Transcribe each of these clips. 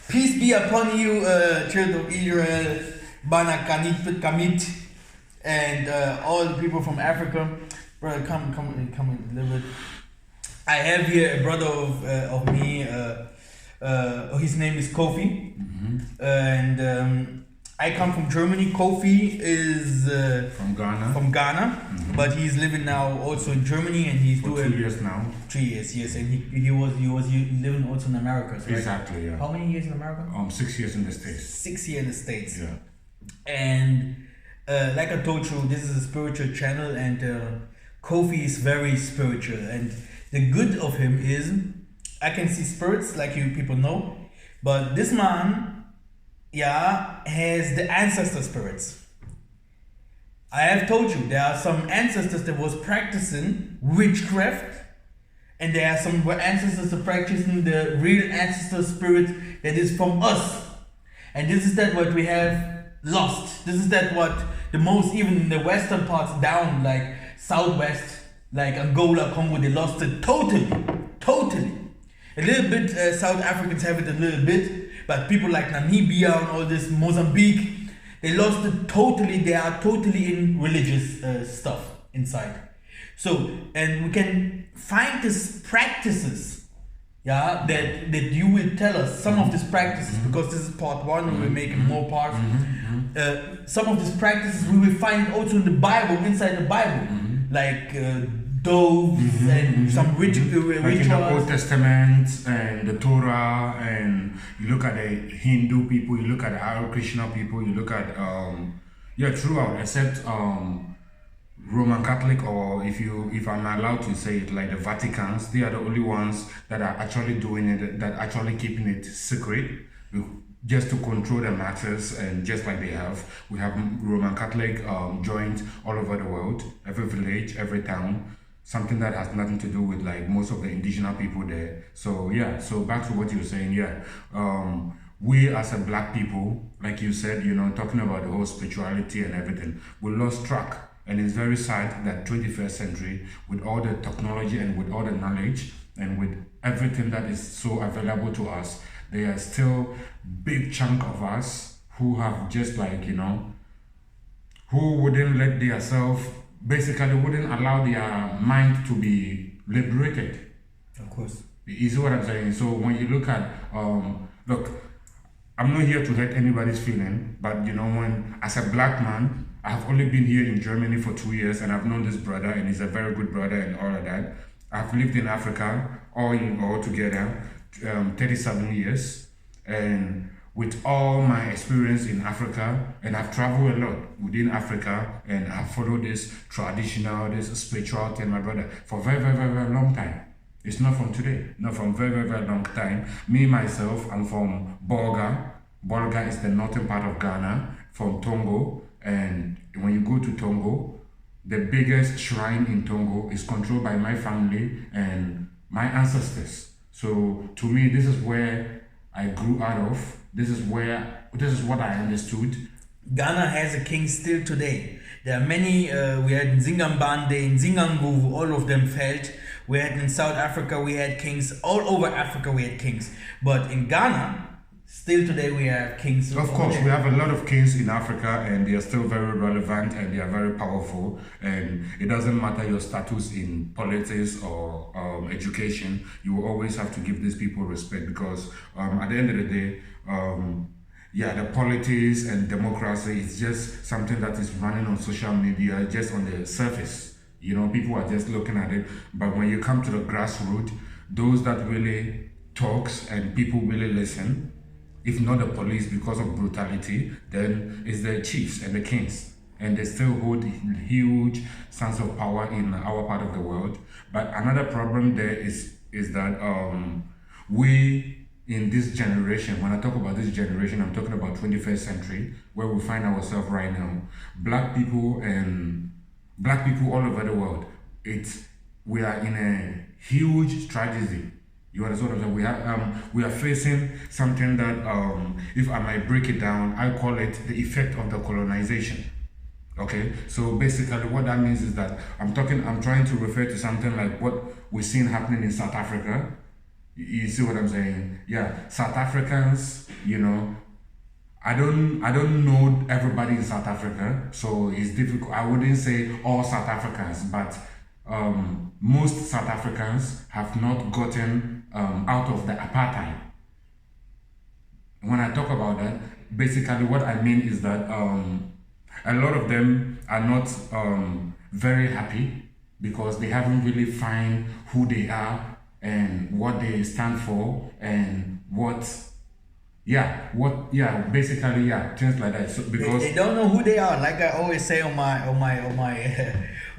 Peace be upon you, children of Israel, Bana Kanit, Kamit, and all the people from Africa. Brother, come a little bit. I have here a brother of me. His name is Kofi, and I come from Germany. Kofi is from Ghana. But he's living now also in Germany, and he's doing 2 years now. 3 years, yes, and he was living also in America, right? Exactly, yeah. How many years in America? 6 years in the States. 6 years in the States. Yeah. And like I told you, this is a spiritual channel, and Kofi is very spiritual. And the good of him is, I can see spirits, like you people know, but this man, has the ancestor spirits. I have told you, there are some ancestors that was practicing witchcraft, and there are some ancestors that practicing the real ancestor spirit that is from us. And this is that what we have lost. This is that what the most, even in the western parts down, like southwest, like Angola, Congo, they lost it totally. A little bit, South Africans have it a little bit, but people like Namibia and all this, Mozambique, they lost it totally. They are totally in religious stuff inside. So, and we can find these practices, that you will tell us some of these practices, because this is part one and we're making more parts. Some of these practices we will find also in the Bible, inside the Bible, like doves and some rituals. Like in the Old Testament and the Torah, and you look at the Hindu people, you look at the Hare Krishna people, you look at throughout, except Roman Catholic, or if I'm allowed to say it, like the Vaticans, they are the only ones that are actually doing it, that actually keeping it secret, just to control the masses. And just like we have Roman Catholic joints all over the world, every village, every town, something that has nothing to do with like most of the indigenous people there. So so back to what you were saying, we as a black people, like you said, talking about the whole spirituality and everything, we lost track. And it's very sad that 21st century, with all the technology and with all the knowledge and with everything that is so available to us, there are still big chunk of us who have just like, who wouldn't let their self, basically wouldn't allow their mind to be liberated. Of course. You see what I'm saying? So when you look at, look, I'm not here to hurt anybody's feeling, but when, as a black man, I have only been here in Germany for 2 years, and I've known this brother, and he's a very good brother and all of that. I've lived in Africa all together 37 years, and with all my experience in Africa, and I've traveled a lot within Africa, and I've followed this traditional, this spiritual thing, my brother, for very, very, very, very long time. It's not from today, not from very, very, very long time. Me, myself, I'm from Bolga. Bolga is the northern part of Ghana, from Togo. And when you go to Togo, the biggest shrine in Togo is controlled by my family and my ancestors. So to me, this is where I grew out of. This is what I understood. Ghana has a king still today. There are many, we had in Zingambande, in Zingangu, all of them fell. We had in South Africa, we had kings. All over Africa, we had kings. But in Ghana, still today we have kings. Of course, we have a lot of kings in Africa, and they are still very relevant and they are very powerful. And it doesn't matter your status in politics or education, you will always have to give these people respect, because at the end of the day, the politics and democracy is just something that is running on social media, just on the surface. People are just looking at it. But when you come to the grassroots, those that really talks and people really listen, if not the police because of brutality, then it's the chiefs and the kings. And they still hold huge sense of power in our part of the world. But another problem there is that we, in this generation, when I talk about this generation, I'm talking about 21st century, where we find ourselves right now, black people all over the world, we are in a huge tragedy. You understand what I'm saying? We are facing something that, if I might break it down, I call it the effect of the colonization. Okay, so basically what that means is that I'm trying to refer to something like what we're seeing happening in South Africa. You see what I'm saying? Yeah, South Africans, you know, I don't know everybody in South Africa, so it's difficult. I wouldn't say all South Africans, but most South Africans have not gotten out of the apartheid. When I talk about that, basically what I mean is that a lot of them are not very happy because they haven't really found who they are and what they stand for and basically, yeah, things like that. So because They don't know who they are. Like I always say on my on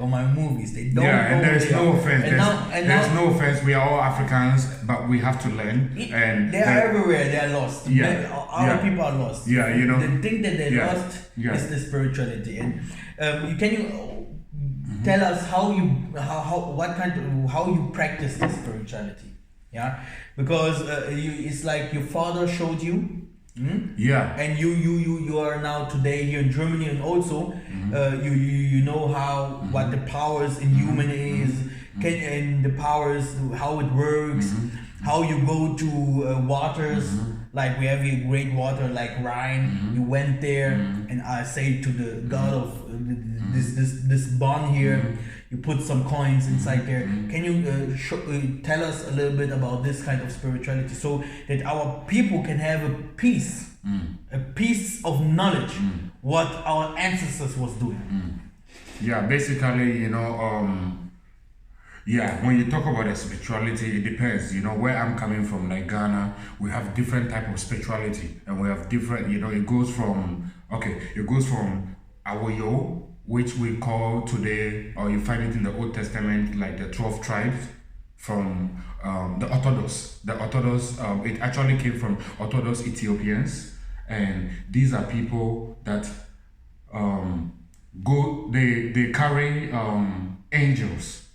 my movies, they don't yeah, know and who there's they no are. offense. There's no offense. We are all Africans, but we have to learn. And they are everywhere. They are lost. Our people are lost. Yeah, you know. The thing that they're lost is the spirituality. And can you tell us how you practice this spirituality? Yeah, because it's like your father showed you. Yeah. And you are now today here in Germany, and also you know what the powers in human is, and the powers, how it works, how you go to waters, like we have a great water like Rhine. You went there, and I say to the god of this bond here, you put some coins inside there. Can you tell us a little bit about this kind of spirituality, so that our people can have a piece of knowledge, what our ancestors was doing? Yeah, basically, you know, when you talk about the spirituality, it depends. You know, where I'm coming from, like Ghana, we have different type of spirituality, and we have different. You know, it goes from Awoyo, which we call today, or you find it in the Old Testament, like the 12 tribes, from the Orthodox. The Orthodox, it actually came from Orthodox Ethiopians, and these are people that they carry angels.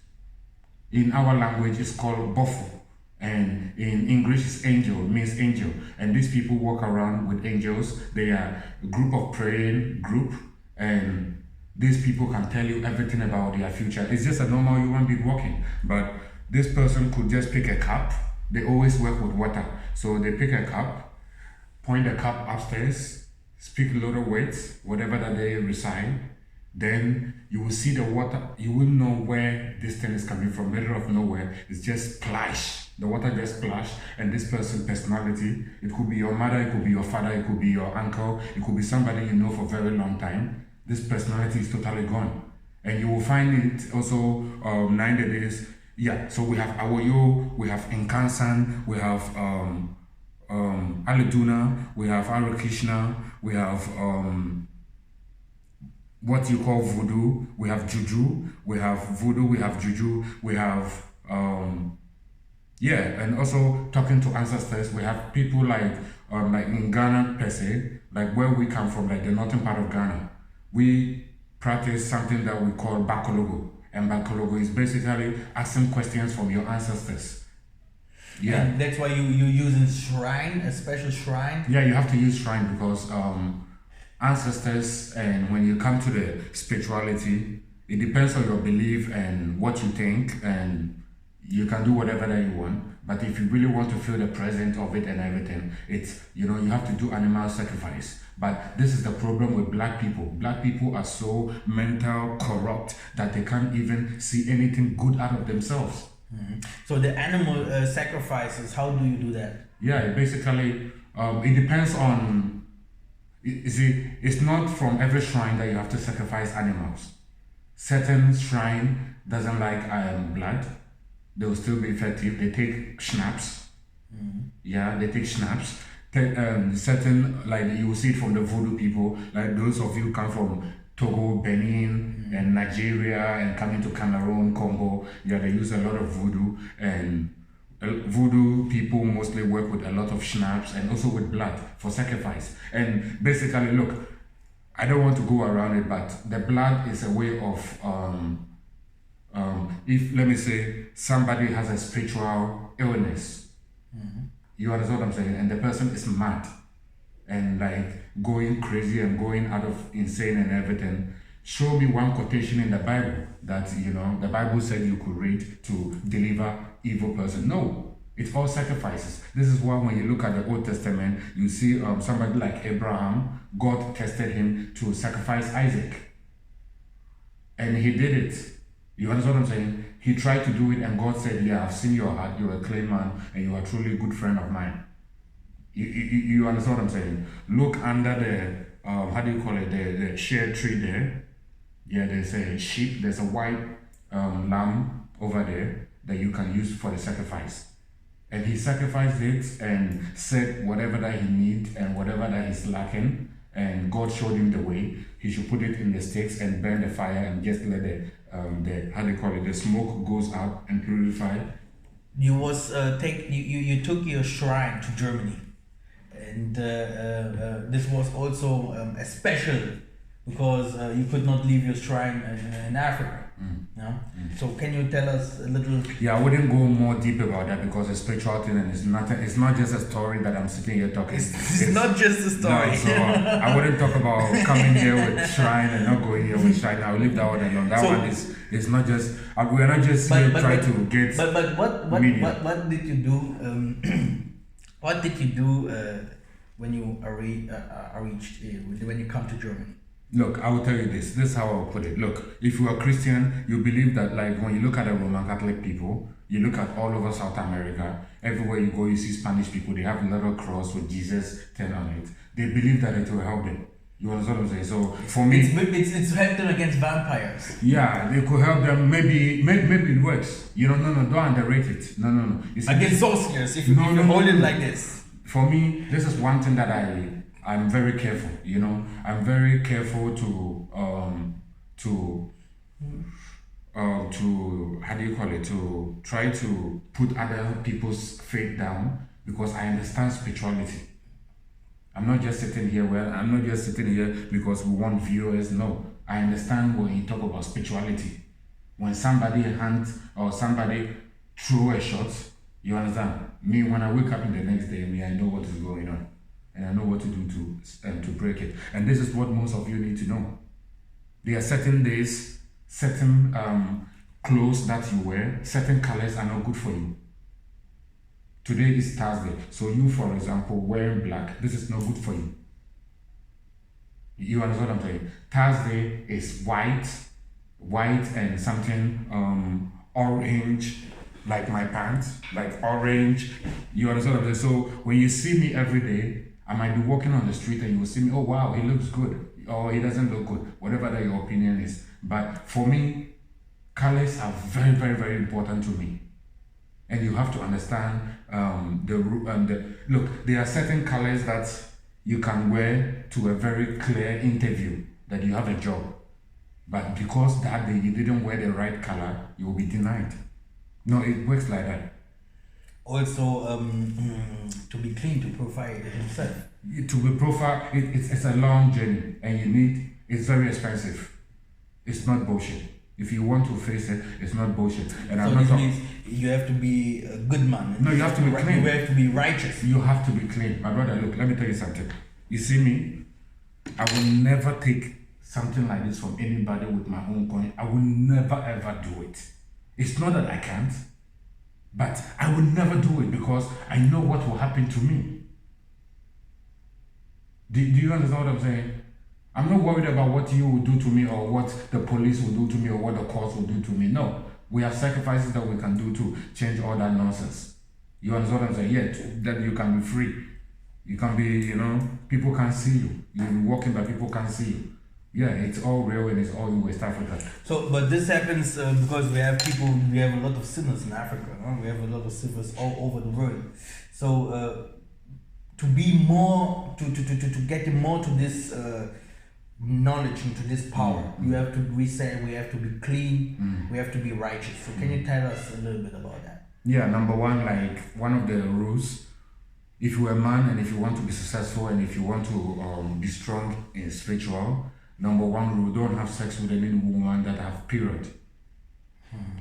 In our language, it's called bofo, and in English, it's angel, means angel. And these people walk around with angels. They are a group of praying group, and these people can tell you everything about their future. It's just a normal human being walking, but this person could just pick a cup. They always work with water, so they pick a cup, point the cup upstairs, speak a lot of words, whatever that they recite. Then you will see the water. You will know where this thing is coming from. Middle of nowhere, it's just splash. The water just splash, and this person's personality. It could be your mother, it could be your father, it could be your uncle, it could be somebody you know for a very long time. This personality is totally gone, and you will find it also 90 days. Yeah. So we have Awoyo, we have Nkansan, we have Aladuna, we have Arakrishna, we have what you call voodoo, we have juju, we have voodoo, we have juju, we have and also talking to ancestors. We have people like in Ghana per se, like where we come from, like the northern part of Ghana, we practice something that we call bakologo, and bakologo is basically asking questions from your ancestors. Yeah, and that's why you using shrine, a special shrine. Yeah, you have to use shrine because ancestors, and when you come to the spirituality, it depends on your belief and what you think, and you can do whatever that you want. But if you really want to feel the presence of it and everything, it's, you know, you have to do animal sacrifice. But this is the problem with black people. Black people are so mental corrupt that they can't even see anything good out of themselves. So the animal sacrifices, how do you do that? Yeah, basically, it depends on. You see, it's not from every shrine that you have to sacrifice animals. Certain shrine doesn't like blood. They will still be effective. They take schnapps. Yeah, they take schnapps. Certain, like you will see it from the voodoo people, like those of you come from Togo, Benin, and Nigeria, and coming to Cameroon, Congo. Yeah, they use a lot of voodoo, and voodoo people mostly work with a lot of schnapps and also with blood for sacrifice. And basically, look, I don't want to go around it, but the blood is a way of if, let me say, somebody has a spiritual illness, you understand what I'm saying, and the person is mad and like going crazy and going out of insane and everything, show me one quotation in the Bible that, you know, the Bible said you could read to deliver evil person. No, It's all sacrifices. This is why when you look at the Old Testament, you see somebody like Abraham, God tested him to sacrifice Isaac. And he did it. You understand what I'm saying? He tried to do it and God said, yeah, I've seen your heart, you're a clean man, and you are truly a good friend of mine. You understand what I'm saying? Look under the, how do you call it, the shade tree there. Yeah, there's a sheep, there's a white lamb over there that you can use for the sacrifice. And he sacrificed it and said whatever that he needs and whatever that he's lacking, and God showed him the way. He should put it in the sticks and burn the fire and just let the how do you call it, the smoke goes up and purify. You was you took your shrine to Germany, and this was also a special because you could not leave your shrine in Africa. Yeah? So can you tell us a little? Yeah, I wouldn't go more deep about that because it's spiritual thing and it's nothing. It's not just a story that I'm sitting here talking. It's not just a story. No, so I wouldn't talk about coming here with shrine and not going here with shrine. I'll leave that one alone. That one is it's not just. We're not just here trying to get. But what did you do? What did you do when you reached when you come to Germany? Look, I will tell you this. This is how I'll put it. Look, if you are Christian, you believe that, like, when you look at the Roman Catholic people, you look at all over South America, everywhere you go, you see Spanish people, they have a little cross with Jesus 10 on it. They believe that it will help them. You understand what I'm saying? So, for me... It's help them against vampires. Yeah, they could help them. Maybe it works. You know, no, don't underrate it. No. Against sorcerers, if you hold it like this. For me, this is one thing that I'm very careful, you know. I'm very careful to how do you call it, to try to put other people's faith down because I understand spirituality. I'm not just sitting here because we want viewers. No, I understand when you talk about spirituality. When somebody hunts or somebody throw a shot, you understand? Me, when I wake up in the next day, I know what is going on. And I know what to do to break it. And this is what most of you need to know. There are certain days, certain clothes that you wear, certain colors are not good for you. Today is Thursday, so you, for example, wearing black, this is not good for you. You understand what I'm saying? Thursday is white and something orange, like my pants, like orange. You understand what I'm saying? So when you see me every day, I might be walking on the street and you will see me, oh wow, he looks good, or he doesn't look good, whatever that your opinion is. But for me, colors are very, very, very important to me. And you have to understand look, there are certain colors that you can wear to a very clear interview that you have a job. But because that day you didn't wear the right color, you will be denied. No, it works like that. Also, to be clean, to profile himself. To be profile, it's a long journey, and it's very expensive. It's not bullshit. If you want to face it, it's not bullshit. And so this means you have to be a good man. No, you have to be clean. You have to be righteous. You have to be clean. My brother, look, let me tell you something. You see me, I will never take something like this from anybody with my own coin. I will never ever do it. It's not that I can't. But I will never do it because I know what will happen to me. Do you understand what I'm saying? I'm not worried about what you will do to me or what the police will do to me or what the courts will do to me. No. We have sacrifices that we can do to change all that nonsense. You understand what I'm saying? Yeah, that you can be free. You can be, people can't see you. You'll be walking but people can't see you. Yeah, it's all real and it's all in West Africa. So, but this happens because we have a lot of sinners in Africa. Huh? We have a lot of sinners all over the world. So, to be more, to get more to this knowledge and to this power, we have to be clean, we have to be righteous. So, can you tell us a little bit about that? Yeah, number one, like one of the rules, if you're a man and if you want to be successful and if you want to be strong in spiritual, number one rule, don't have sex with any woman that have period.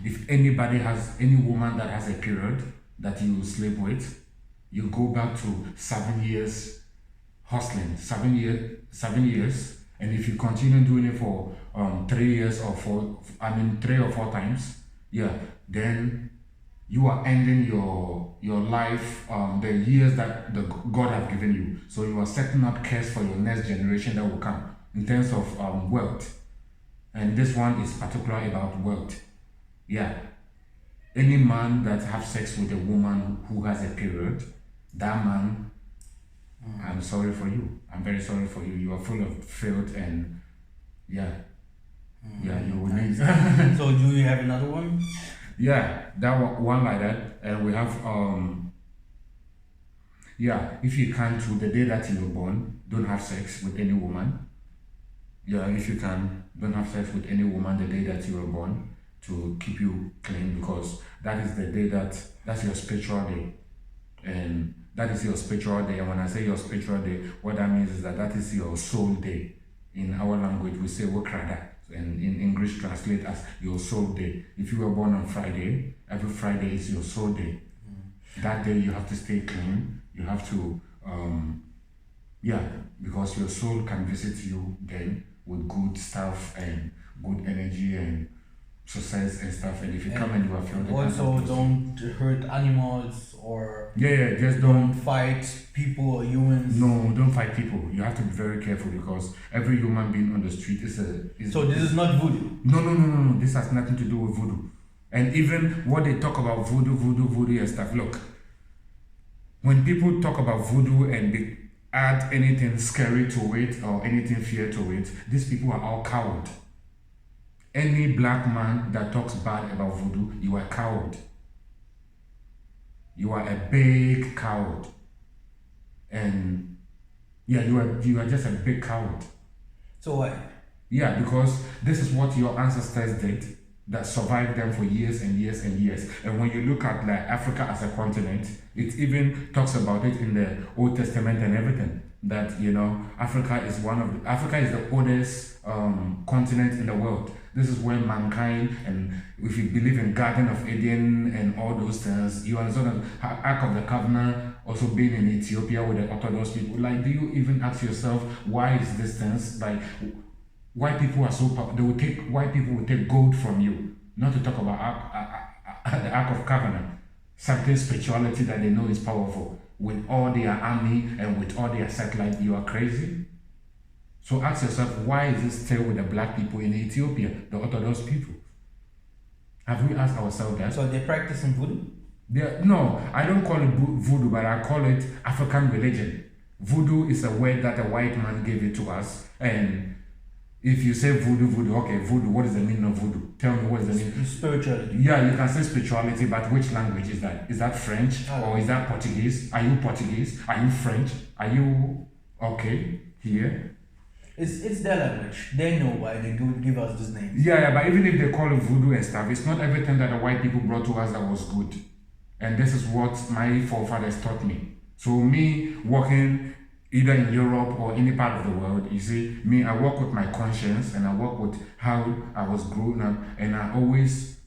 If any woman that has a period that you sleep with, you go back to 7 years hustling, 7 years, and if you continue doing it for 3 years or 3 or 4 times, yeah, then you are ending your life, the years that the God have given you. So you are setting up curse for your next generation that will come in terms of wealth. And this one is particular about wealth. Yeah. Any man that have sex with a woman who has a period, that man, I'm sorry for you. I'm very sorry for you. You are full of filth and yeah. Yeah, you will need. So do you have another one? Yeah, that one like that. And we have yeah, if you can to the day that you were born, don't have sex with any woman. Yeah, if you can, don't have sex with any woman the day that you were born to keep you clean, because that is the day that's your spiritual day. And that is your spiritual day. And when I say your spiritual day, what that means is that is your soul day. In our language, we say Wokrada. And in English, translate as your soul day. If you were born on Friday, every Friday is your soul day. That day you have to stay clean. You have to, yeah, because your soul can visit you then with good stuff and good energy and success and stuff. And if you come and you are feeling also don't hurt animals or yeah, just don't fight people or humans. No, don't fight people. You have to be very careful because every human being on the street is so this is not voodoo. No. This has nothing to do with voodoo. And even what they talk about voodoo and stuff. Look, when people talk about voodoo and add anything scary to it or anything fear to it, these people are all coward. Any black man that talks bad about voodoo, you are a coward. You are a big coward. And yeah, you are just a big coward. So why? Yeah, because this is what your ancestors did that survived them for years and years and years. And when you look at like Africa as a continent, it even talks about it in the Old Testament and everything. That Africa is the oldest continent in the world. This is where mankind, and if you believe in Garden of Eden and all those things, you understand that Ark of the Covenant also being in Ethiopia with the Orthodox people. Like, do you even ask yourself why is this things like? White people are so white people will take gold from you, not to talk about the Ark of Covenant, something spirituality that they know is powerful. With all their army and with all their satellite, you are crazy. So ask yourself, why is this still with the black people in Ethiopia, the Orthodox people? Have we asked ourselves that? So they're practicing voodoo? No, I don't call it voodoo, but I call it African religion. Voodoo is a word that a white man gave it to us, and if you say voodoo, okay, voodoo, what is the meaning of voodoo? Tell me what is the meaning? Spirituality. Yeah, you can say spirituality, but which language is that? Is that French or is that Portuguese? Are you Portuguese? Are you French? Are you okay here? It's their language. They know why they give us these names. Yeah, but even if they call it voodoo and stuff, it's not everything that the white people brought to us that was good. And this is what my forefathers taught me. So me working either in Europe or any part of the world, you see, me, I work with my conscience and I work with how I was grown up, and I always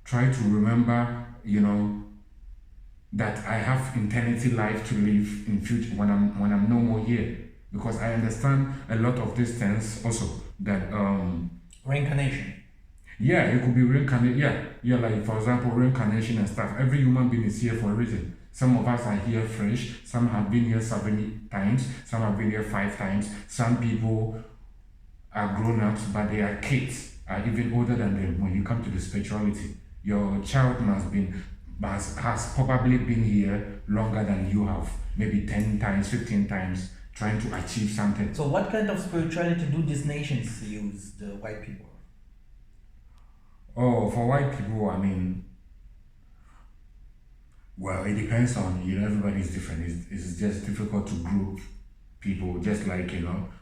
try to remember, that I have eternity life to live in future when I'm no more here. Because I understand a lot of these things also, that reincarnation. Yeah, it could be reincarnation. Yeah, like for example, reincarnation and stuff. Every human being is here for a reason. Some of us are here fresh, some have been here 7 times, some have been here 5 times. Some people are grown-ups, but they are kids, are even older than them. When you come to the spirituality, your child has probably been here longer than you have, maybe 10 times, 15 times, trying to achieve something. So what kind of spirituality do these nations use, the white people? Oh, for white people, I mean, well, it depends on, everybody is different. It's just difficult to group people, just like,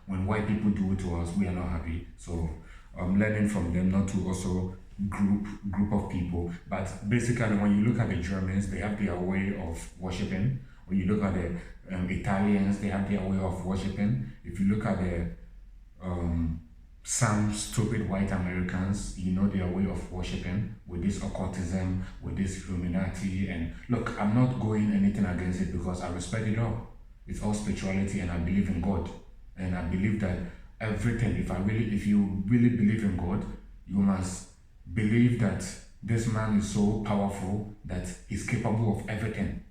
when white people do it to us, we are not happy. So I'm learning from them not to also group of people. But basically, when you look at the Germans, they have their way of worshiping. When you look at the Italians, they have their way of worshiping. If you look at the some stupid white Americans, their way of worshiping with this occultism, with this Illuminati. And look, I'm not going anything against it because I respect it all. It's all spirituality, and I believe in God. And I believe that everything, if you really believe in God, you must believe that this man is so powerful that he's capable of everything.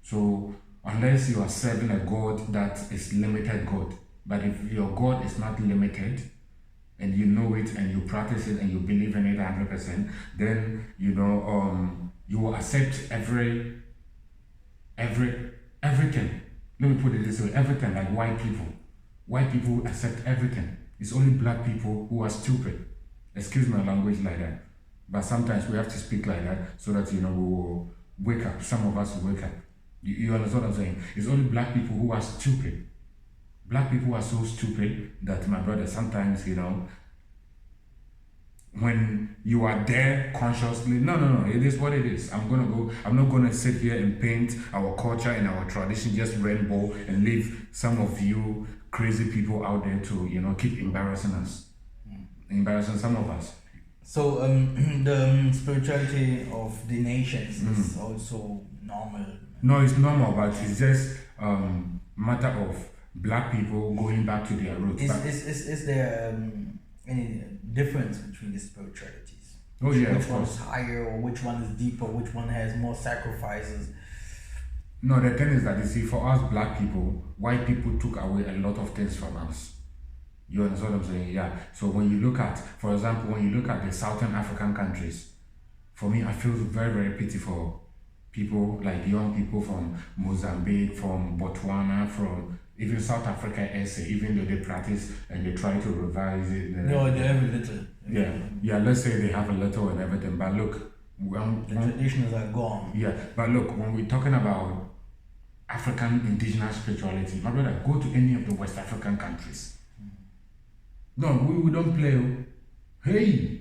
So unless you are serving a God that is limited God, but if your God is not limited, and you know it and you practice it and you believe in it 100%, then you will accept everything. Let me put it this way: everything, like white people. White people accept everything. It's only black people who are stupid. Excuse my language like that, but sometimes we have to speak like that so that we will wake up. Some of us will wake up. You understand what I'm saying? It's only black people who are stupid. Black people are so stupid that, my brother, sometimes, when you are there consciously, no, it is what it is. I'm not gonna sit here and paint our culture and our tradition just rainbow and leave some of you crazy people out there to, keep embarrassing us. Embarrassing some of us. So the spirituality of the nations is also normal. No, it's normal, but it's just matter of black people going back to their roots. Is there any difference between the spiritualities? Oh yeah, which one is higher, or which one is deeper, which one has more sacrifices? No, the thing is that, you see, for us black people, white people took away a lot of things from us. You understand what I'm saying? Yeah. So when you look at, for example, when you look at the Southern African countries, for me, I feel very, very pity for people, like young people from Mozambique, from Botswana, from even South Africa essay, even though they practice and they try to revise it. No, they have a little. Yeah, let's say they have a little and everything, but look, the traditions are gone. Yeah, but look, when we're talking about African indigenous spirituality, my brother, go to any of the West African countries. No, we don't play. Hey,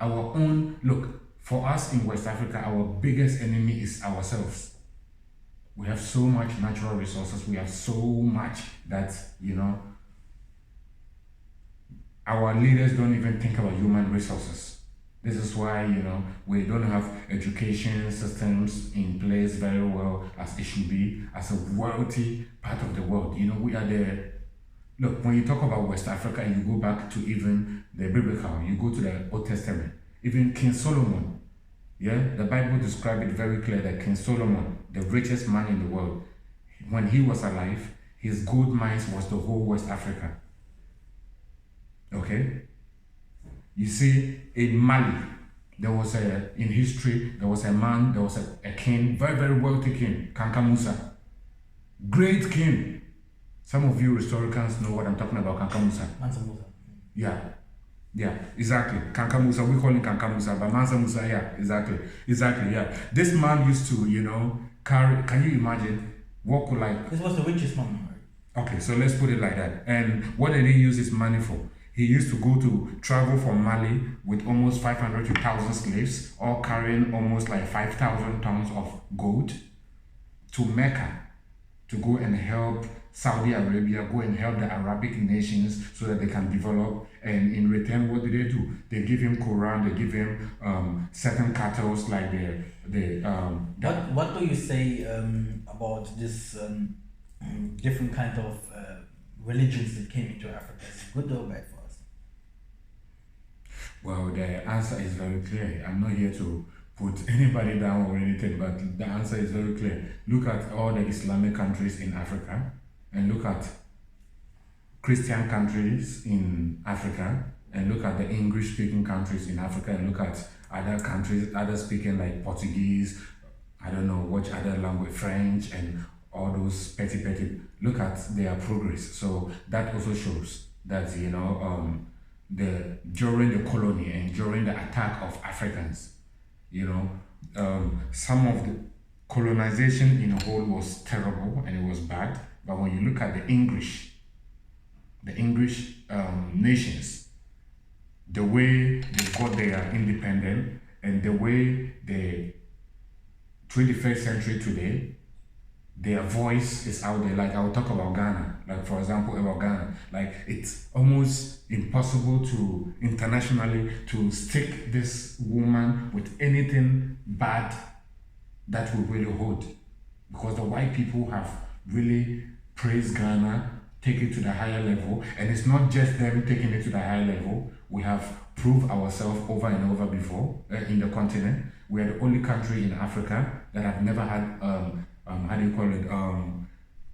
our own, look, for us in West Africa, our biggest enemy is ourselves. We have so much natural resources. We have so much that, our leaders don't even think about human resources. This is why, we don't have education systems in place very well as it should be, as a wealthy part of the world. We are the, look, when you talk about West Africa and you go back to even the biblical, you go to the Old Testament, even King Solomon, the Bible describes it very clear that King Solomon, the richest man in the world, when he was alive, his gold mines was the whole West Africa. Okay? You see, in Mali, in history, there was a man, there was a king, very, very wealthy king, Kanka Musa. Great king. Some of you historians know what I'm talking about, Kanka Musa. Mansa Musa. Yeah, exactly. Kanka Musa, we call him Kanka Musa, but Mansa Musa, yeah, exactly, yeah. This man used to, carry, can you imagine, walk like... This was the richest man, right? Okay, so let's put it like that. And what did he use his money for? He used to travel from Mali with almost 500 to 1,000 slaves, all carrying almost like 5,000 tons of gold, to Mecca to go and help Saudi Arabia, go and help the Arabic nations so that they can develop. And in return, what do? They give him Quran, they give him certain cattle like What do you say about this different kind of religions that came into Africa? Is it good or bad for us? Well, the answer is very clear. I'm not here to put anybody down or anything, but the answer is very clear. Look at all the Islamic countries in Africa, and look at Christian countries in Africa, and look at the English-speaking countries in Africa, and look at other countries, other speaking like Portuguese, I don't know, which other language, French, and all those petty. Look at their progress. So that also shows that, during the colony and during the attack of Africans, some of the colonization in whole was terrible and it was bad. But when you look at the English nations, the way they got their independence and the way the 21st century today, their voice is out there. Like, I'll talk about Ghana, like for example about Ghana, like it's almost impossible to internationally to stick this woman with anything bad that will really hold, because the white people have really praised Ghana take it to the higher level. And it's not just them taking it to the higher level. We have proved ourselves over and over before in the continent. We are the only country in Africa that have never had, how do you call it,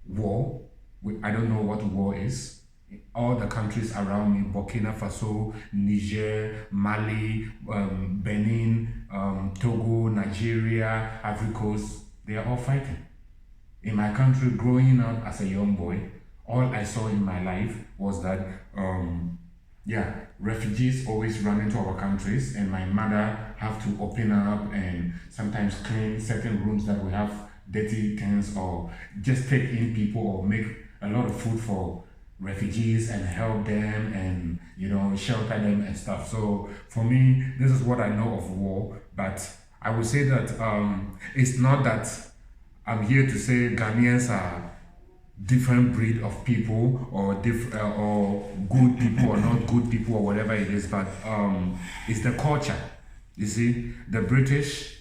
war. I don't know what war is. All the countries around me, Burkina Faso, Niger, Mali, Benin, Togo, Nigeria, Ivory Coast, they are all fighting. In my country, growing up as a young boy, all I saw in my life was that, refugees always run into our countries, and my mother have to open up and sometimes clean certain rooms that we have dirty things, or just take in people, or make a lot of food for refugees and help them and shelter them and stuff. So for me, this is what I know of war. But I would say that it's not that I'm here to say Ghanaians are different breed of people, or or good people or not good people, or whatever it is, but it's the culture. You see, the British,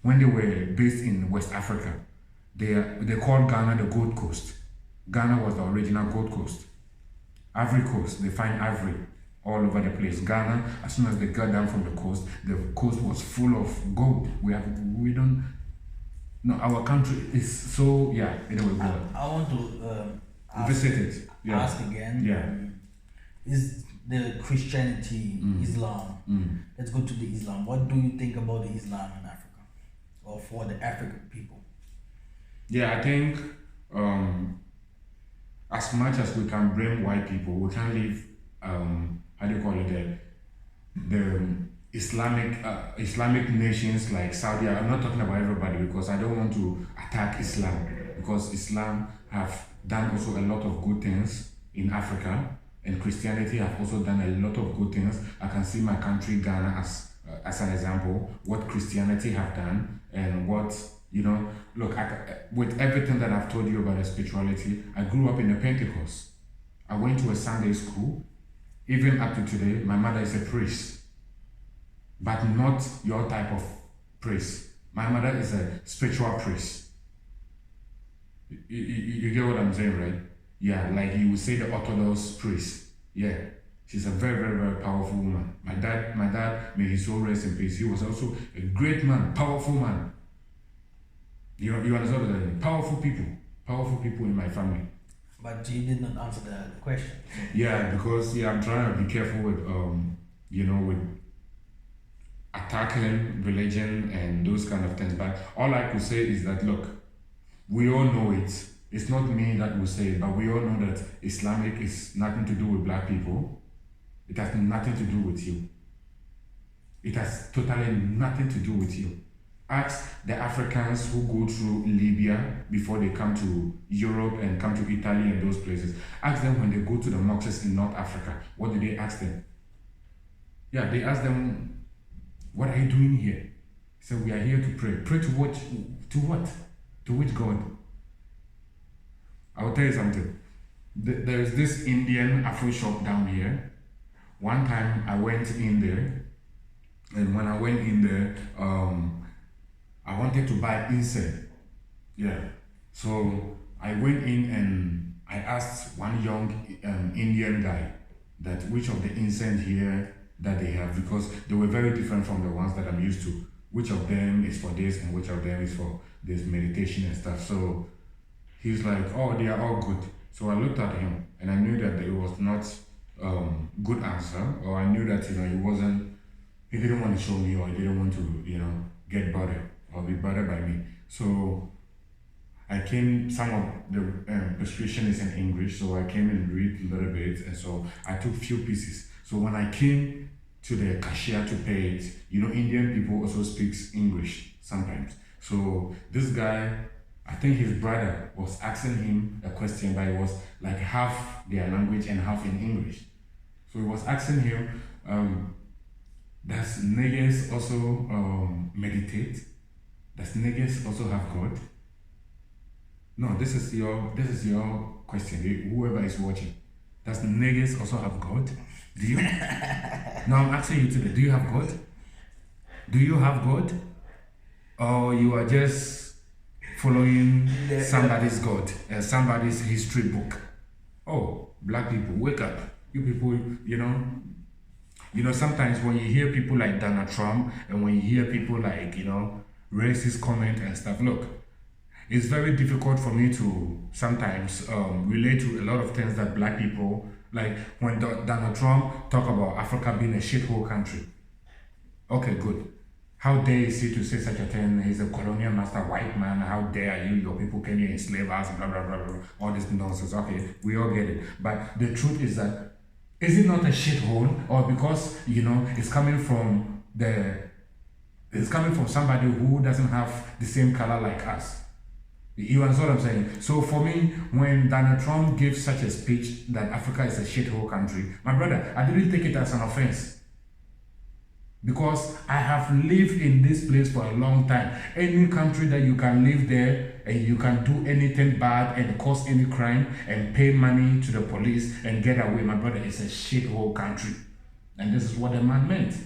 when they were based in West Africa, they called Ghana the Gold Coast. Ghana was the original Gold Coast. Ivory Coast, they find ivory all over the place. Ghana, as soon as they got down from the coast was full of gold. Our country is so, anyway, go on. I want to visit it. Yeah. Ask again. Yeah. Is the Christianity, Islam? Let's go to the Islam. What do you think about the Islam in Africa, or for the African people? Yeah, I think as much as we can blame white people, we can't leave the Islamic nations like Saudi. I'm not talking about everybody, because I don't want to attack Islam, because Islam have done also a lot of good things in Africa, and Christianity have also done a lot of good things. I can see my country Ghana as an example, what Christianity have done, and what look, with everything that I've told you about the spirituality, I grew up in the Pentecost. I went to a Sunday school. Even up to today, my mother is a priest, but not your type of priest. My mother is a spiritual priest. You get what I'm saying, right? Yeah, like you would say the Orthodox priest. Yeah, she's a very, very, very powerful woman. My dad, may his soul rest in peace. He was also a great man, powerful man. You understand what I mean? Powerful people in my family. But you did not answer the question. Yeah, because I'm trying to be careful with with attacking religion and those kind of things. But all I could say is that, look, we all know it. It's not me that will say it, but we all know that Islamic is nothing to do with black people. It has nothing to do with you. It has totally nothing to do with you. Ask the Africans who go through Libya before they come to Europe and come to Italy and those places. Ask them when they go to the mosques in North Africa. What do they ask them? Yeah, they ask them, what are you doing here? So we are here to pray. Pray to what? To what? To which God? I'll tell you something. There is this Indian Afro shop down here. One time I went in there, and when I went in there, I wanted to buy incense. Yeah. So I went in and I asked one young Indian guy that which of the incense here that they have, because they were very different from the ones that I'm used to. Which of them is for this and which of them is for this meditation and stuff. So he's like, oh, they are all good. So I looked at him and I knew that it was not good answer, or I knew that he didn't want to show me, or he didn't want to get bothered or be bothered by me. So I came, some of the prescription is in English, so I came and read a little bit, and so I took few pieces. So when I came to the cashier to pay it, Indian people also speaks English sometimes. So this guy, I think his brother was asking him a question, but it was like half their language and half in English. So he was asking him, does niggas also meditate? Does niggas also have God? No, this is your question. Whoever is watching, does niggas also have God? Do you? No, I'm asking you today. Do you have God? Do you have God? Or you are just following somebody's God, somebody's history book? Oh, black people, wake up. You people, sometimes when you hear people like Donald Trump and when you hear people like, racist comment and stuff, look, it's very difficult for me to sometimes relate to a lot of things that black people, like when Donald Trump talk about Africa being a shithole country. Okay, good. How dare is he to say such a thing? He's a colonial master white man. How dare you? Your people came here and enslaved us, blah, blah, blah, blah. All this nonsense. Okay, we all get it. But the truth is that, is it not a shithole? Or because, it's coming from somebody who doesn't have the same color like us. You understand what I'm saying? So for me, when Donald Trump gives such a speech that Africa is a shithole country, my brother, I didn't take it as an offense. Because I have lived in this place for a long time. Any country that you can live there and you can do anything bad and cause any crime and pay money to the police and get away, my brother, it's a shithole country. And this is what the man meant.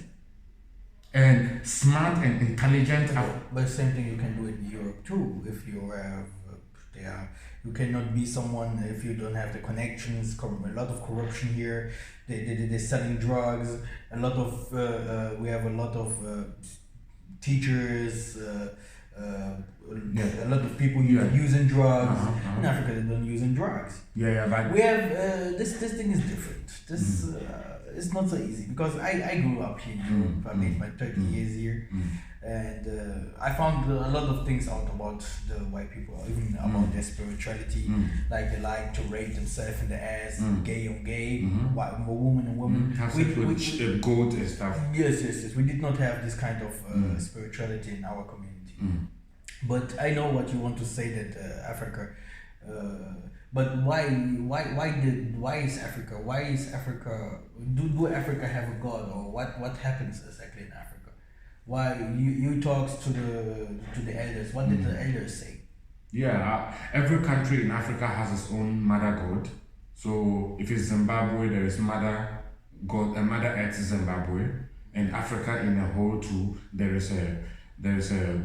And smart and intelligent. But the same thing you can do in Europe too. If you have, you cannot be someone if you don't have the connections. A lot of corruption here. They're selling drugs. A lot of we have a lot of teachers. A lot of people using drugs. In Africa, they don't using drugs. But we have this thing is different. This it's not so easy because I grew up here in Europe. I made my 30 years here, and I found a lot of things out about the white people, even about their spirituality. Like they like to rape themselves in the ass, gay on gay, white woman on woman. With goat and stuff. Yes. We did not have this kind of spirituality in our community. But I know what you want to say that Africa. But why is Africa? Why is Africa? Do Africa have a god, or what happens exactly in Africa? Why you talked to the elders? What did the elders say? Every country in Africa has its own mother god. So if it's Zimbabwe, there is mother god, Mother Earth Zimbabwe, and Africa in a whole too. There is a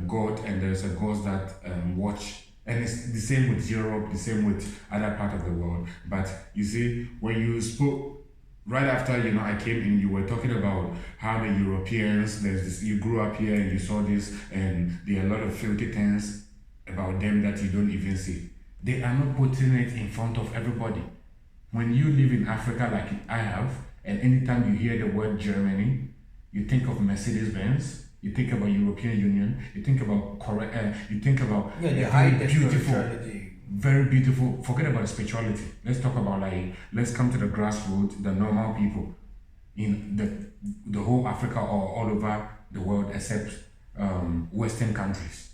god, and there's a god that watch. And it's the same with Europe, the same with other part of the world. But you see, when you spoke right after I came in, you were talking about how the Europeans, you grew up here and you saw this, and there are a lot of filthy things about them that you don't even see. They are not putting it in front of everybody. When you live in Africa like I have, and anytime you hear the word Germany, you think of Mercedes-Benz. You think about European Union. You think about you think about the high beautiful, very beautiful. Forget about spirituality. Let's talk about let's come to the grassroots, the normal people in the whole Africa or all over the world except Western countries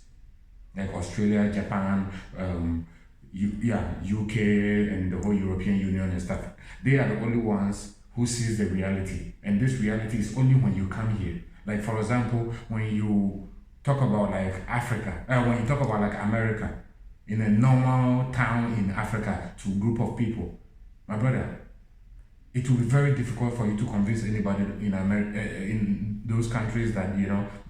like Australia, Japan, UK, and the whole European Union and stuff. They are the only ones who sees the reality, and this reality is only when you come here. Like for example, when you talk about like Africa, when you talk about like America, in a normal town in Africa to a group of people, my brother, it will be very difficult for you to convince anybody in in those countries that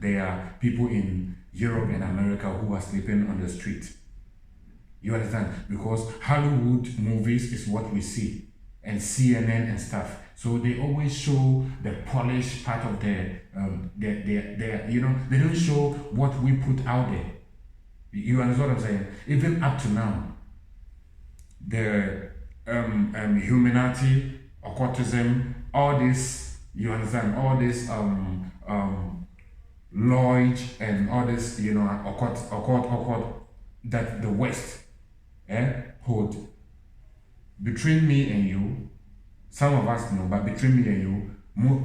there are people in Europe and America who are sleeping on the street. You understand? Because Hollywood movies is what we see, and CNN and stuff. So they always show the polished part of their they don't show what we put out there. You understand what I'm saying? Even up to now, the humanity, occultism, all this, you understand, all this knowlege and all this, occult that the West hold. Between me and you, some of us know, but between me and you,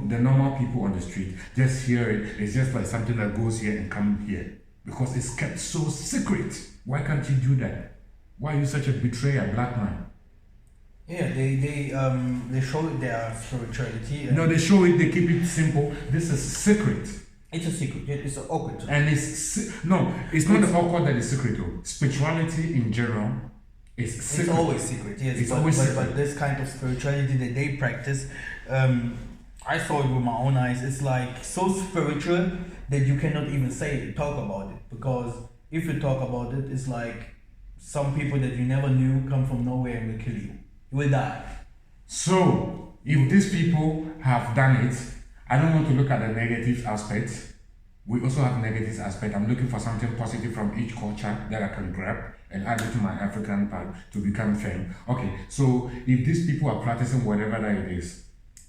the normal people on the street just hear it. It's just like something that goes here and comes here because it's kept so secret. Why can't you do that? Why are you such a betrayer, black man? Yeah, they show their spirituality. No, they show it. They keep it simple. This is secret. It's a secret. It's an occult. And it's not the occult that is secret though. Spirituality in general. It's always secret, yes. It's always secret. But this kind of spirituality that they practice, I saw it with my own eyes. It's like so spiritual that you cannot even talk about it. Because if you talk about it, it's like some people that you never knew come from nowhere and will kill you. You you will die. So, if these people have done it, I don't want to look at the negative aspect. We also have negative aspect. I'm looking for something positive from each culture that I can grab and add it to my African part to become firm. Okay, so if these people are practicing whatever that it is,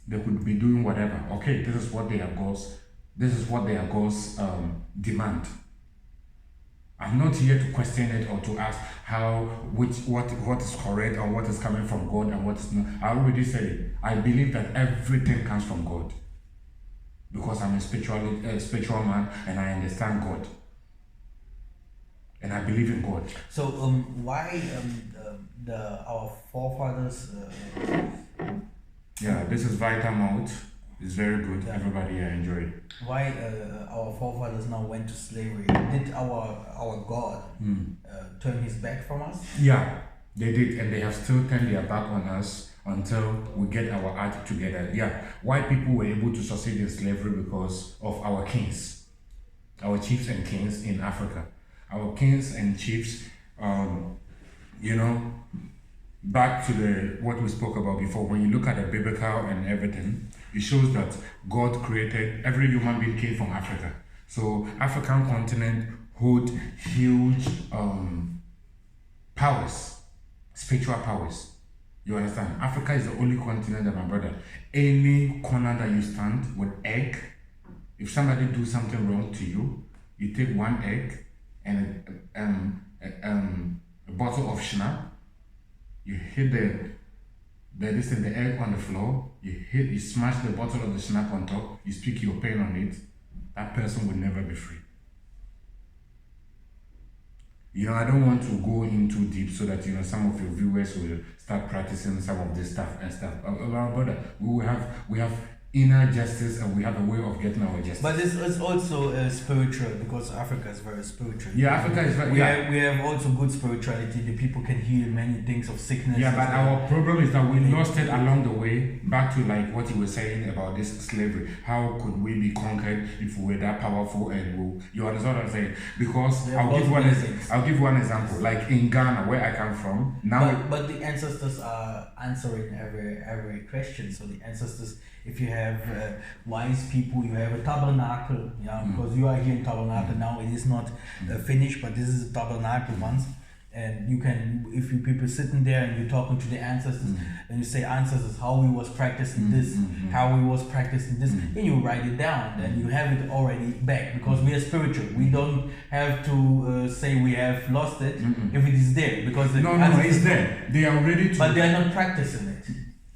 they could be doing whatever. Okay, this is what their goals. This is what their goals demand. I'm not here to question it or to ask what is correct or what is coming from God and what is not. I already said it. I believe that everything comes from God because I'm a spiritual man and I understand God and I believe in God. So why our forefathers? Yeah, this is Vita Malt. It's very good. Yeah. Everybody enjoy it. Why our forefathers now went to slavery? Did our God turn his back from us? Yeah, they did, and they have still turned their back on us until we get our act together. Yeah, why people were able to succeed in slavery because of our kings, our chiefs and kings in Africa. Our kings and chiefs, back to what we spoke about before. When you look at the biblical and everything, it shows that God created every human being came from Africa. So African continent hold huge powers, spiritual powers. You understand? Africa is the only continent that, my brother, any corner that you stand with egg, if somebody do something wrong to you, you take one egg and a bottle of schnapps, you hit the egg on the floor, you smash the bottle of the schnapps on top, you speak your pain on it, that person will never be free. I don't want to go in too deep so that some of your viewers will start practicing some of this stuff and stuff. Brother, we have inner justice and we have a way of getting our justice. But it's also spiritual because Africa is very spiritual. Yeah, Africa is very. We have also good spirituality. The people can heal many things of sickness. Yeah, but our problem is that we lost it along the way. Back to like what you were saying about this slavery. How could we be conquered if we were that powerful? And you understand what I'm saying? Because I'll give one example. Like in Ghana, where I come from, now. But the ancestors are answering every question. So the ancestors. If you have wise people, you have a tabernacle, because you are here in tabernacle now. It is not finished, but this is a tabernacle once, and you can, if you people sitting there and you're talking to the ancestors, and you say ancestors, how we was practicing this, how we was practicing this, then you write it down, and you have it already back because we are spiritual. We don't have to say we have lost it if it is there because no, it's there. They are ready to, but they are not practicing it.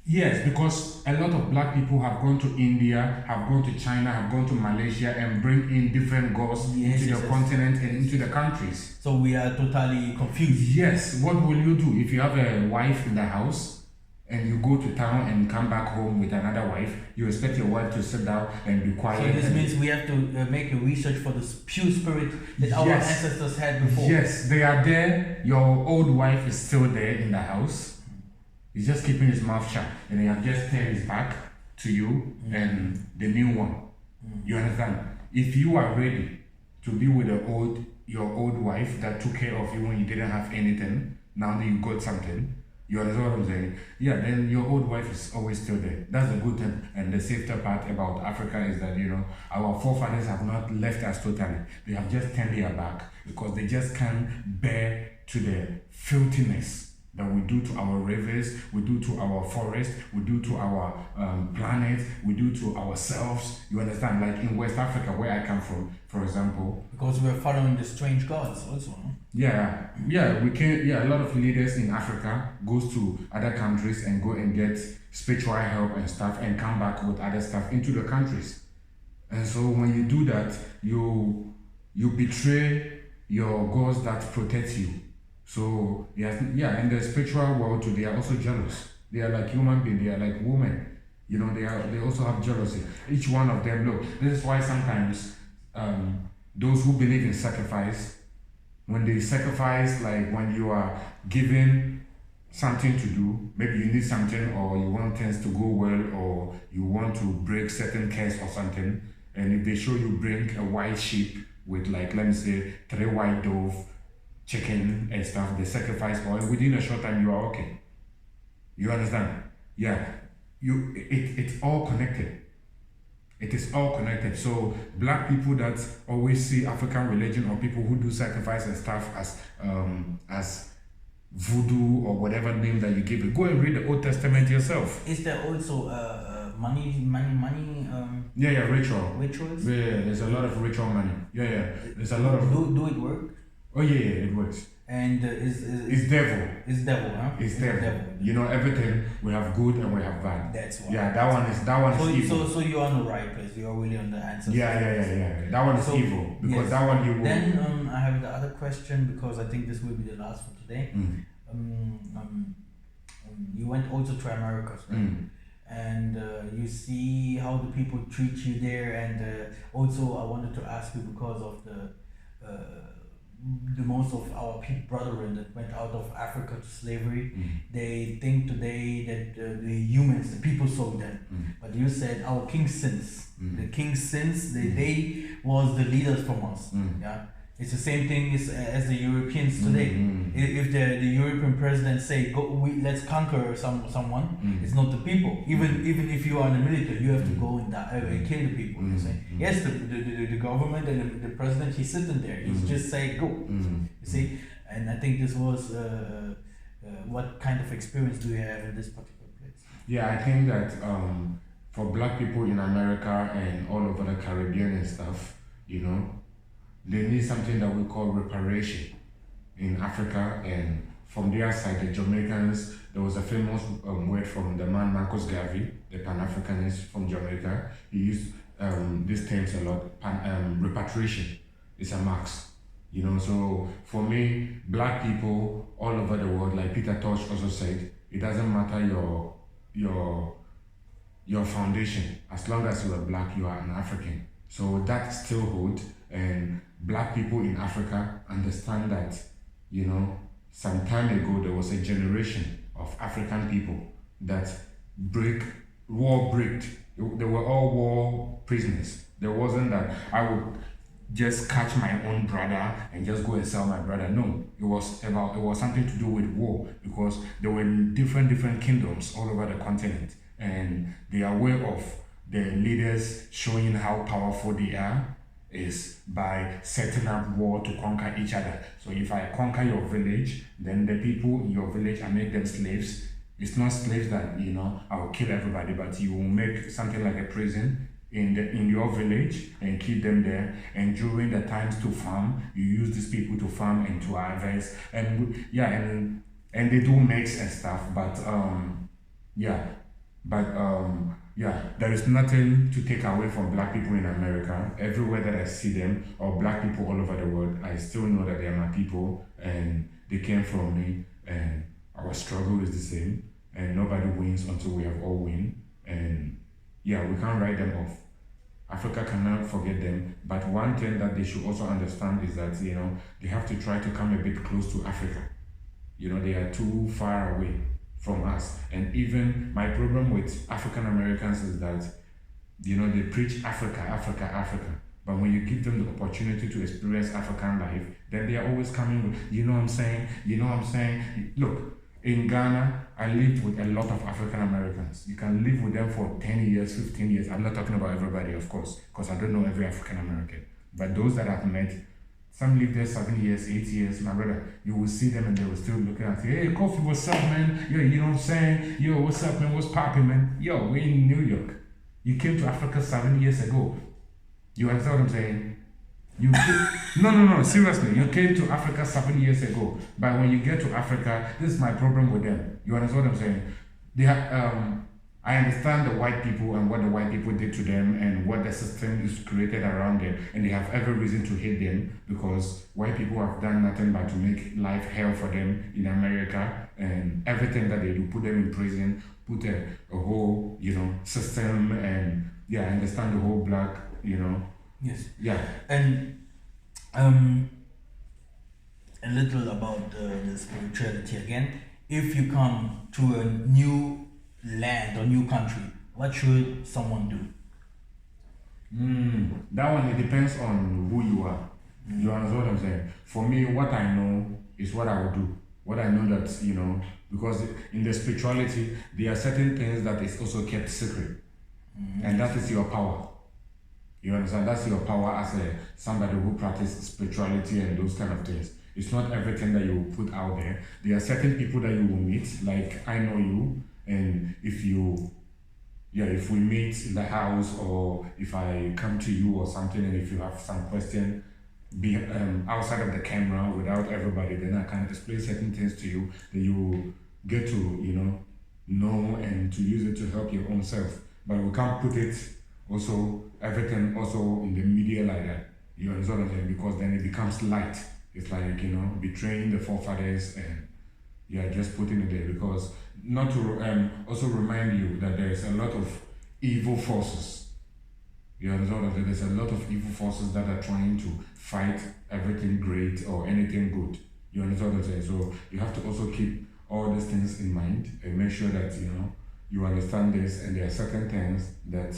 Yes, because a lot of black people have gone to India, have gone to China, have gone to Malaysia and bring in different gods into the continent and into the countries. So we are totally confused. Yes, what will you do if you have a wife in the house and you go to town and come back home with another wife? You expect your wife to sit down and be quiet. So this means we have to make a research for the pure spirit that our ancestors had before. Yes, they are there. Your old wife is still there in the house. He's just keeping his mouth shut and he have just turned his back to you and the new one. You understand? If you are ready to be with your old wife that took care of you when you didn't have anything, now that you got something, you understand what I'm saying? Yeah, then your old wife is always still there. That's the good thing. And the safety part about Africa is that, our forefathers have not left us totally. They have just turned their back because they just can't bear to the filthiness that we do to our rivers, we do to our forest, we do to our planet, we do to ourselves. You understand? Like in West Africa, where I come from, for example. Because we're following the strange gods also. No? Yeah, a lot of leaders in Africa goes to other countries and go and get spiritual help and stuff and come back with other stuff into the countries. And so when you do that, you betray your gods that protect you. So, in the spiritual world too, they are also jealous. They are like human beings, they are like women. They also have jealousy. Each one of them, look, this is why sometimes those who believe in sacrifice, when they sacrifice, like when you are given something to do, maybe you need something or you want things to go well or you want to break certain curse or something, and if they show you bring a white sheep with like, let me say, 3 white dove, chicken and stuff, they sacrifice oil, within a short time you are okay. You understand? Yeah. It's all connected. It is all connected. So black people that always see African religion or people who do sacrifice and stuff as voodoo or whatever name that you give it, go and read the Old Testament yourself. Is there also money? Yeah, ritual. Rituals? Yeah, there's a lot of ritual money. Yeah. There's a lot of. Do it work? Oh yeah, it works. And it's devil. It's devil, huh? It's devil. You know, everything we have good and we have bad. That's why. Yeah, that one is evil. So you're on the right place. You're really on the answer. Yeah. That one is evil because that one you will. Then I have the other question because I think this will be the last for today. You went also to America, right? And you see how the people treat you there, and also I wanted to ask you because of the most of our brethren that went out of Africa to slavery, they think today that the humans, the people sold them. But you said our king sins. The king sins. They was the leaders from us. Yeah, it's the same thing as the Europeans today. If the European president say let's conquer someone, it's not the people. Even if you are in the military, you have to go and kill the people. You say yes, the government and the president, he's sitting there. He's just say go. You see, and I think this was what kind of experience do you have in this particular place? Yeah, I think that for black people in America and all over the Caribbean and stuff, you know, they need something that we call reparation in Africa. And from their side, the Jamaicans, there was a famous word from the man Marcus Garvey, the Pan-Africanist from Jamaica. He used these terms a lot. Repatriation is a max. You know, so for me, black people all over the world, like Peter Tosh also said, it doesn't matter your foundation. As long as you are black, you are an African. So that still holds, and black people in Africa understand that, you know, some time ago there was a generation of African people that war bricked. They were all war prisoners. There wasn't that I would just catch my own brother and just go and sell my brother. No, it was something to do with war, because there were different kingdoms all over the continent, and they are aware of the leaders showing how powerful they are is by setting up war to conquer each other. So if I conquer your village, then the people in your village, I make them slaves. It's not slaves that, you know, I will kill everybody, but you will make something like a prison in your village and keep them there. And during the times to farm, you use these people to farm and to harvest. And yeah, and they do mix and stuff, but there is nothing to take away from black people in America. Everywhere that I see them, or black people all over the world, I still know that they are my people and they came from me, and our struggle is the same, and nobody wins until we have all win. And yeah, we can't write them off. Africa cannot forget them, but one thing that they should also understand is that, you know, they have to try to come a bit close to Africa. You know, they are too far away from us. And even my problem with African Americans is that, you know, they preach Africa, but when you give them the opportunity to experience African life, then they are always coming with, you know what I'm saying? Look, in Ghana, I lived with a lot of African Americans. You can live with them for 10 years, 15 years. I'm not talking about everybody, of course, because I don't know every African American. But those that I've met, some live there 7 years, 8 years. My brother, you will see them and they will still looking at you. Hey, Kofi, what's up, man? Yo, you know what I'm saying? Yo, what's up, man? What's poppin', man? Yo, we're in New York. You came to Africa 7 years ago. You understand what I'm saying? No, seriously. You came to Africa 7 years ago. But when you get to Africa, this is my problem with them. You understand what I'm saying? They have, I understand the white people and what the white people did to them and what the system is created around them, and they have every reason to hate them because white people have done nothing but to make life hell for them in America, and everything that they do, put them in prison, put a whole, you know, system, and yeah, I understand the whole black, you know. Yes. Yeah. And a little about the spirituality again. If you come to a new land or new country, what should someone do? That one, it depends on who you are. You understand what I'm saying? For me, what I know is what I would do. What I know that, because in the spirituality, there are certain things that is also kept secret. And that is your power. You understand? That's your power as somebody who practices spirituality and those kind of things. It's not everything that you put out there. There are certain people that you will meet, like I know you, and if we meet in the house, or if I come to you or something, and if you have some question outside of the camera without everybody, then I can explain certain things to you that you get to, know and to use it to help your own self. But we can't put it also, everything also in the media like that. You understand what I'm saying? Because then it becomes light. It's like, betraying the forefathers and just putting it there. Because not to also remind you that there's a lot of evil forces. You understand what I'm saying? There's a lot of evil forces that are trying to fight everything great or anything good. You understand what I'm saying? So you have to also keep all these things in mind and make sure that, you understand this, and there are certain things that,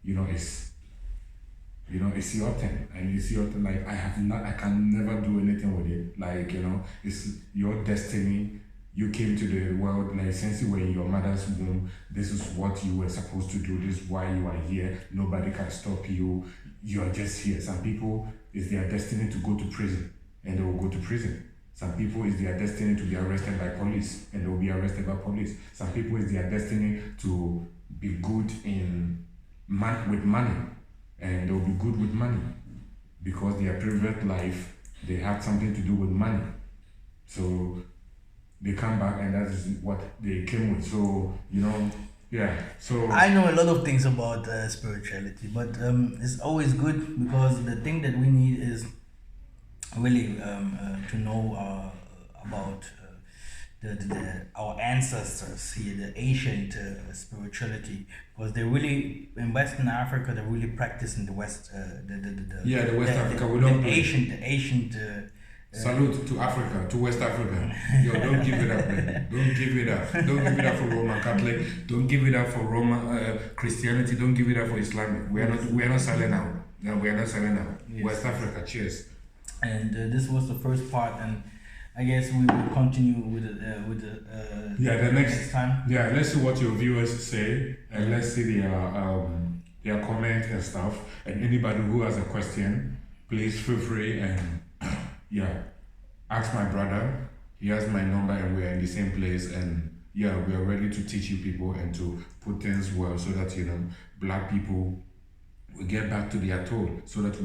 it's your turn, and it's your turn. Like I can never do anything with it. Like, it's your destiny. You came to the world, like since you were in your mother's womb, this is what you were supposed to do. This is why you are here. Nobody can stop you. You are just here. Some people, it's their destiny to go to prison, and they will go to prison. Some people, it's their destiny to be arrested by police, and they will be arrested by police. Some people, it's their destiny to be good with money, and they will be good with money because their private life, they had something to do with money. So they come back, and that is what they came with. So, so I know a lot of things about spirituality, but it's always good, because the thing that we need is really to know about our ancestors here, the ancient spirituality, because they really, in Western Africa, they really practice in the West. the West Africa, we don't play. The ancient. Salute to Africa, to West Africa. Yo, don't give it up, man. Don't give it up. Don't give it up for Roman Catholic. Don't give it up for Roman Christianity. Don't give it up for Islamic. We are not silent now. No, we are not silent now. Yes. West Africa, cheers. And this was the first part, and I guess we will continue with the next time. Yeah, let's see what your viewers say, and let's see their comment and stuff. And anybody who has a question, please feel free and ask my brother. He has my number, and we are in the same place. And we are ready to teach you people and to put things well, so that black people will get back to their toll, so that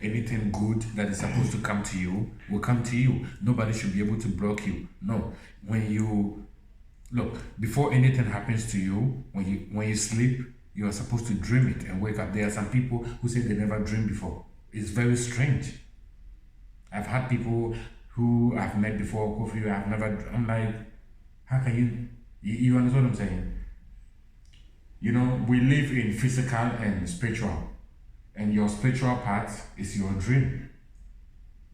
anything good that is supposed to come to you will come to you. Nobody should be able to block you. No, when you look, before anything happens to you, when you sleep, you are supposed to dream it and wake up. There are some people who say they never dreamed before. It's very strange. I've had people who I've met before, Kofi, I've never. I'm like, how can you understand what I'm saying? We live in physical and spiritual, and your spiritual part is your dream.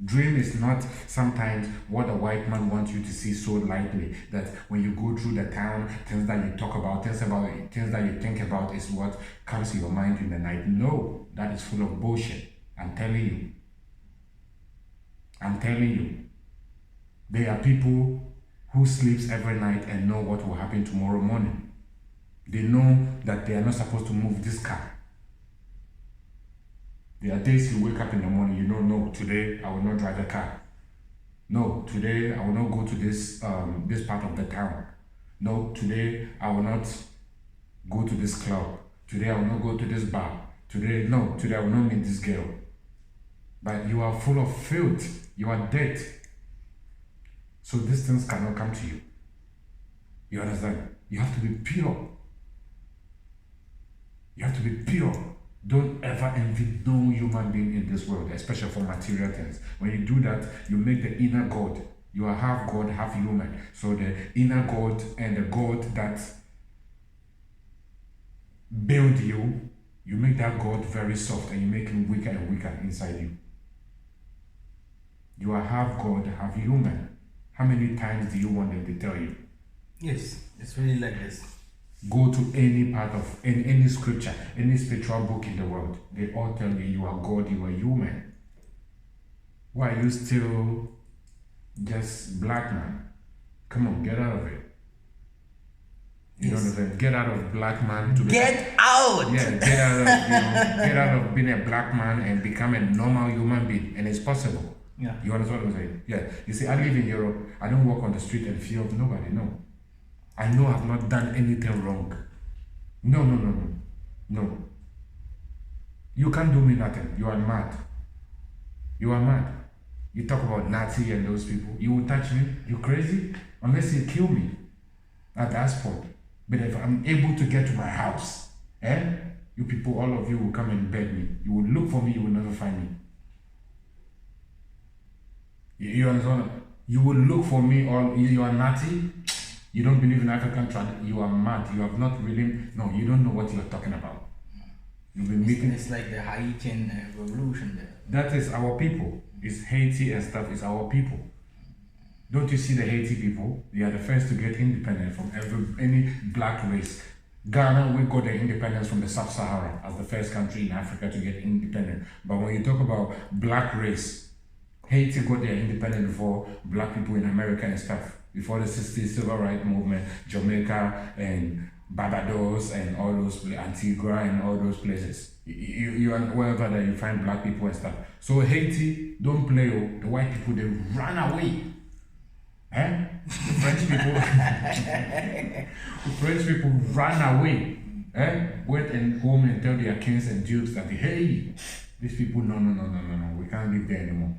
Dream is not sometimes what a white man wants you to see so lightly, that when you go through the town, things that you talk about, things that you think about is what comes to your mind in the night. No, that is full of bullshit. I'm telling you. There are people who sleeps every night and know what will happen tomorrow morning. They know that they are not supposed to move this car. There are days you wake up in the morning, no, today I will not drive the car. No, today I will not go to this part of the town. No, today I will not go to this club. Today I will not go to this bar. Today I will not meet this girl. But you are full of filth. You are dead. So these things cannot come to you. You understand? You have to be pure. You have to be pure. Don't ever envy no human being in this world, especially for material things. When you do that, you make the inner God. You are half God, half human. So the inner God and the God that build you, you make that God very soft, and you make him weaker and weaker inside you. You are half God, half human. How many times do you want them to tell you? Yes, it's really like this. Go to any part of any scripture, any spiritual book in the world. They all tell you are God, you are human. Why are you still just black man? Come on, get out of it. You know Yes. what I'm saying? Get out of black man to Get out! yeah, get out of get out of being a black man and become a normal human being, and it's possible. Yeah. You understand what I'm saying? Yeah. You see, I live in Europe. I don't walk on the street and fear of nobody. No. I know I've not done anything wrong. No. You can't do me nothing. You are mad. You are mad. You talk about Nazi and those people. You will touch me? You crazy? Unless you kill me. At that point. But if I'm able to get to my house, you people, all of you will come and beg me. You will look for me, you will never find me. You understand? You will look for me, or you are Nazi. You don't believe in African tradition. You are mad. You have not really, no, you don't know what you are talking about. You've been meeting. It's like the Haitian revolution there. That is our people. It's Haiti and stuff. It's our people. Don't you see the Haiti people? They are the first to get independent from any black race. Ghana, we got the independence from the Sub-Sahara as the first country in Africa to get independent. But when you talk about black race, Haiti got their independence before black people in America and stuff. Before the 60s civil rights movement, Jamaica and Barbados and all those places, Antigua and all those places. You wherever that you find black people and stuff. So Haiti, don't play. The white people, they run away. The French people, the French people ran away. Went and home and tell their kings and dukes that hey, these people, no, we can't live there anymore.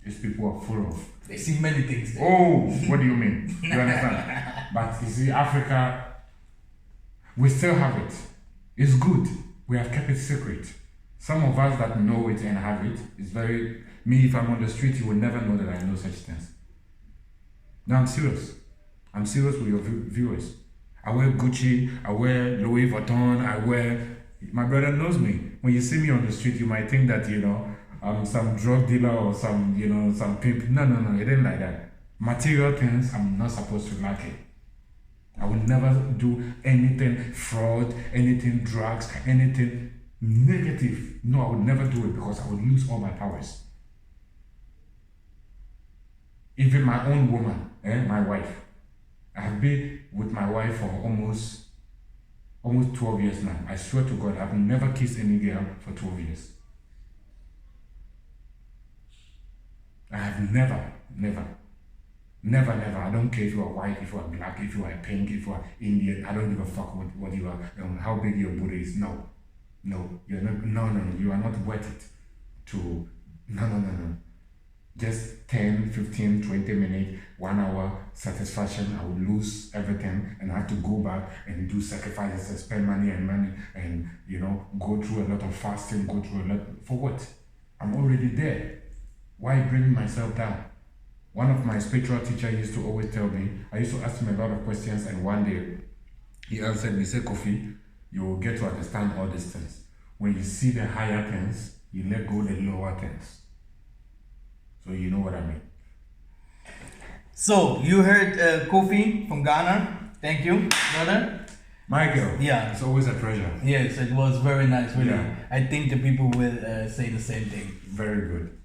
These people are full of. They see many things there. Oh, what do you mean? You understand? But you see, Africa, we still have it. It's good. We have kept it secret. Some of us that know it and have it, it's very. Me, if I'm on the street, you will never know that I know such things. No, I'm serious. I'm serious with your viewers. I wear Gucci, I wear Louis Vuitton, I wear... My brother knows me. When you see me on the street, you might think that, I'm some drug dealer or some, some pimp. No, it ain't like that. Material things, I'm not supposed to like it. I will never do anything fraud, anything drugs, anything negative. No, I would never do it because I would lose all my powers. Even my own woman, my wife. I have been with my wife for almost 12 years now. I swear to God, I've never kissed any girl for 12 years. I have never. I don't care if you are white, if you are black, if you are pink, if you are Indian. I don't give a fuck what you are, how big your booty is. No, you're not. No, you are not worth it. No. Just 10, 15, 20 minutes, 1 hour satisfaction, I will lose everything and I have to go back and do sacrifices and spend money and go through a lot of fasting, go through a lot. For what? I'm already there. Why bring myself down? One of my spiritual teachers used to always tell me, I used to ask him a lot of questions, and one day he answered me, he said, Kofi, you will get to understand all these things. When you see the higher things, you let go the lower things. So you know what I mean. So you heard Kofi from Ghana. Thank you, brother. Michael. Yeah. It's always a pleasure. Yes, it was very nice. Really. Yeah. I think the people will say the same thing. Very good.